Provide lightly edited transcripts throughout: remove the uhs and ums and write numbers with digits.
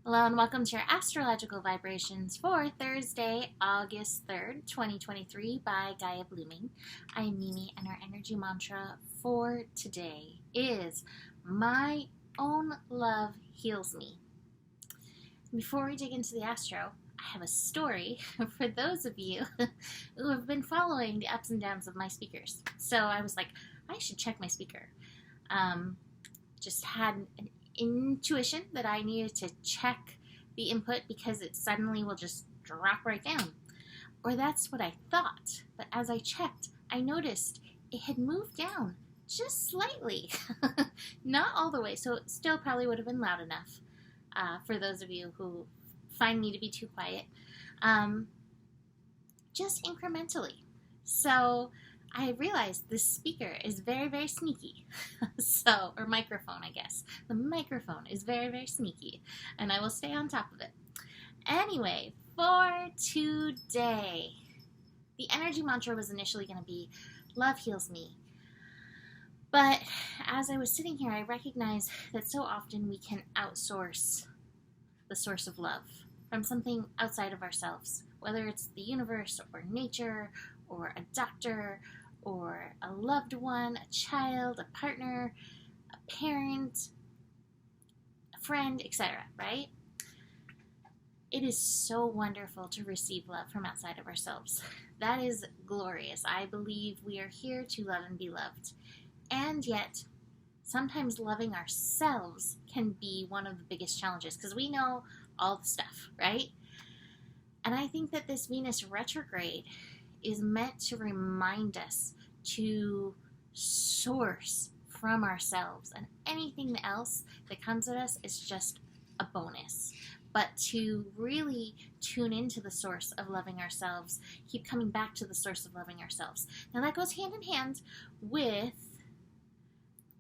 Hello and welcome to your astrological vibrations for Thursday, August 3rd, 2023 by Gaia Blooming. I'm Mimi and our energy mantra for today is my own love heals me. Before we dig into the astro, I have a story for those of you who have been following the ups and downs of my speakers. So I was like, I should check my speaker. Just had an intuition that I needed to check the input because it suddenly will just drop right down. Or that's what I thought. But as I checked, I noticed it had moved down just slightly. Not all the way, so it still probably would have been loud enough for those of you who find me to be too quiet. Just incrementally. So I realized this speaker is very, very sneaky. Or microphone, I guess. The microphone is very, very sneaky, and I will stay on top of it. Anyway, for today, the energy mantra was initially going to be, love heals me. But as I was sitting here, I recognized that so often we can outsource the source of love from something outside of ourselves, whether it's the universe or nature or a doctor or a loved one, a child, a partner, a parent, a friend, etc., right? It is so wonderful to receive love from outside of ourselves. That is glorious. I believe we are here to love and be loved. And yet, sometimes loving ourselves can be one of the biggest challenges because we know all the stuff, right? And I think that this Venus retrograde is meant to remind us to source from ourselves, and anything else that comes at us is just a bonus. But to really tune into the source of loving ourselves, keep coming back to the source of loving ourselves. Now that goes hand in hand with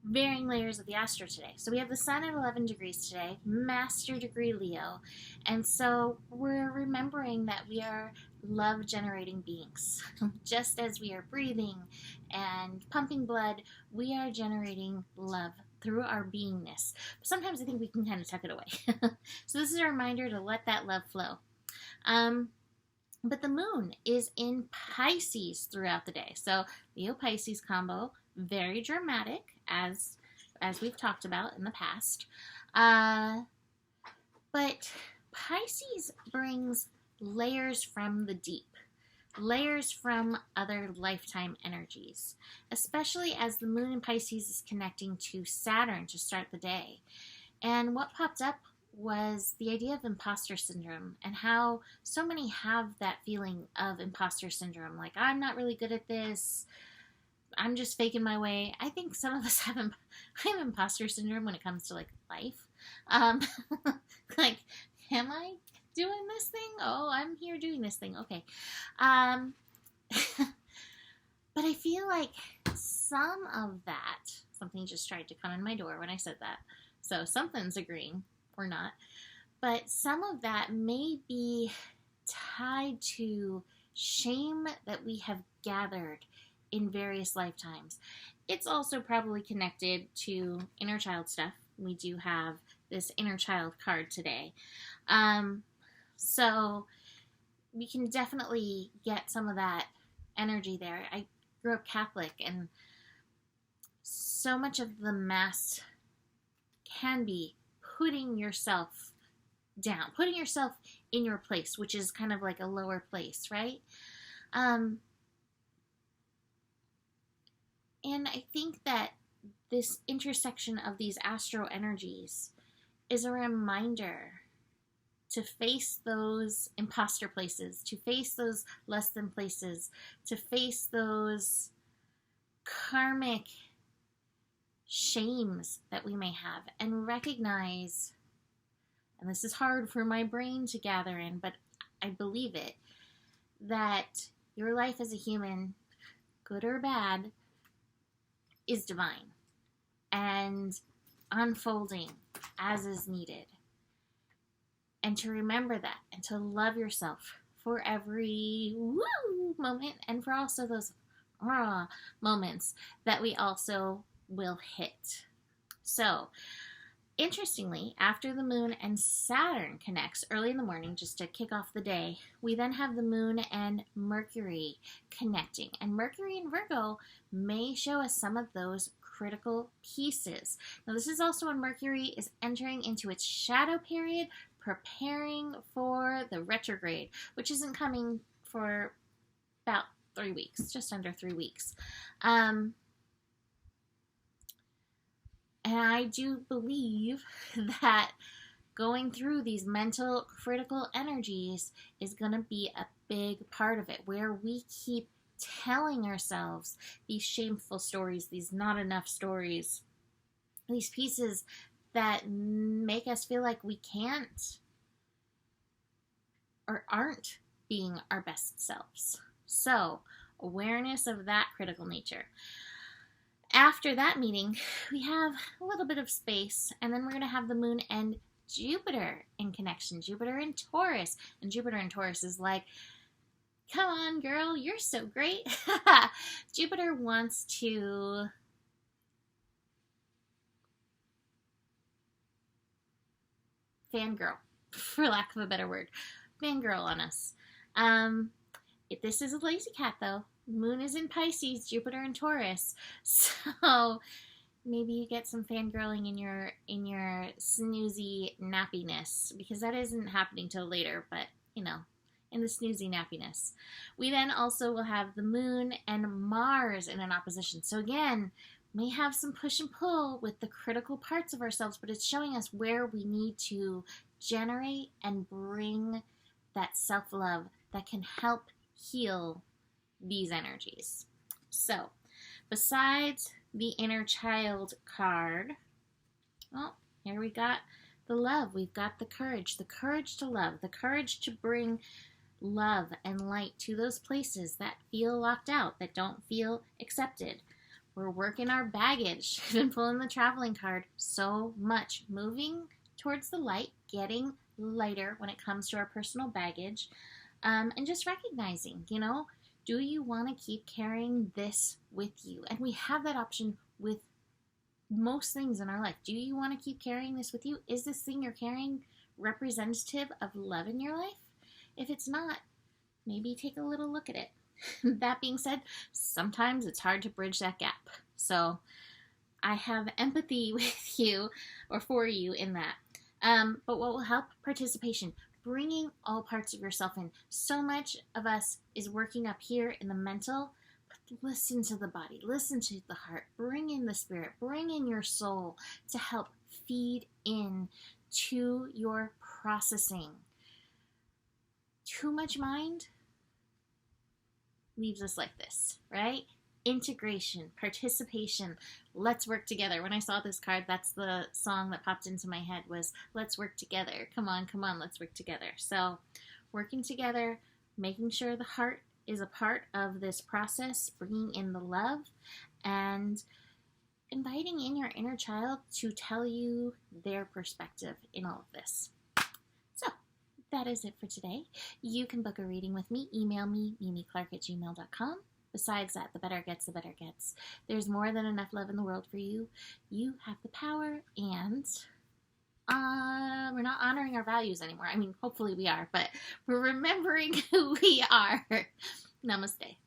varying layers of the astro today. So we have the sun at 11 degrees today, master degree Leo, and so we're remembering that we are love generating beings. Just as we are breathing and pumping blood, we are generating love through our beingness. But sometimes I think we can kind of tuck it away. So this is a reminder to let that love flow. But the moon is in Pisces throughout the day. So Leo-Pisces combo, very dramatic, as we've talked about in the past. But Pisces brings layers from the deep, layers from other lifetime energies, especially as the moon in Pisces is connecting to Saturn to start the day. And what popped up was the idea of imposter syndrome and how so many have that feeling of imposter syndrome, like, I'm not really good at this, I'm just faking my way. I think some of us have imposter syndrome when it comes to, like, life. Like, am I doing this thing? Oh, I'm here doing this thing. Okay. But I feel like some of that, something just tried to come in my door when I said that. So something's agreeing or not. But some of that may be tied to shame that we have gathered in various lifetimes. It's also probably connected to inner child stuff. We do have this inner child card today. So we can definitely get some of that energy there. I grew up Catholic, and so much of the Mass can be putting yourself down, putting yourself in your place, which is kind of like a lower place, right? And I think that this intersection of these astro energies is a reminder to face those imposter places, to face those less than places, to face those karmic shames that we may have, and recognize, and this is hard for my brain to gather in, but I believe it, that your life as a human, good or bad, is divine and unfolding as is needed. And to remember that and to love yourself for every woo moment and for also those moments that we also will hit. So Interestingly, after the moon and Saturn connects early in the morning, just to kick off the day, we then have the moon and Mercury connecting. And Mercury in Virgo may show us some of those critical pieces. Now, this is also when Mercury is entering into its shadow period, preparing for the retrograde, which isn't coming for about 3 weeks, just under 3 weeks. And I do believe that going through these mental critical energies is going to be a big part of it, where we keep telling ourselves these shameful stories, these not enough stories, these pieces that make us feel like we can't or aren't being our best selves. So, awareness of that critical nature. After that meeting, we have a little bit of space, and then we're going to have the moon and Jupiter in connection. Jupiter in Taurus. And Jupiter in Taurus is like, come on, girl, you're so great. Jupiter wants to fangirl, for lack of a better word. Fangirl on us. This is a lazy cat, though. Moon is in Pisces, Jupiter in Taurus. So maybe you get some fangirling in your snoozy nappiness, because that isn't happening till later, but in the snoozy nappiness. We then also will have the moon and Mars in an opposition. So again, may have some push and pull with the critical parts of ourselves, but it's showing us where we need to generate and bring that self-love that can help heal these energies. So, besides the inner child card, well, here we got the love. We've got the courage to love, the courage to bring love and light to those places that feel locked out, that don't feel accepted. We're working our baggage. I've been pulling the traveling card so much, moving towards the light, getting lighter when it comes to our personal baggage, and just recognizing, do you want to keep carrying this with you? And we have that option with most things in our life. Do you want to keep carrying this with you? Is this thing you're carrying representative of love in your life? If it's not, maybe take a little look at it. That being said, sometimes it's hard to bridge that gap. So I have empathy with you, or for you, in that. But what will help? Participation. Bringing all parts of yourself in. So much of us is working up here in the mental, but listen to the body, listen to the heart, bring in the spirit, bring in your soul to help feed in to your processing. Too much mind leaves us like this, right? Integration, participation, let's work together. When I saw this card, that's the song that popped into my head, was let's work together. Come on, let's work together. So working together, making sure the heart is a part of this process, bringing in the love, and inviting in your inner child to tell you their perspective in all of this. So that is it for today. You can book a reading with me. Email me, mimiclark@gmail.com. Besides that, the better it gets, the better it gets. There's more than enough love in the world for you. You have the power, and we're not honoring our values anymore. I mean, hopefully we are, but we're remembering who we are. Namaste.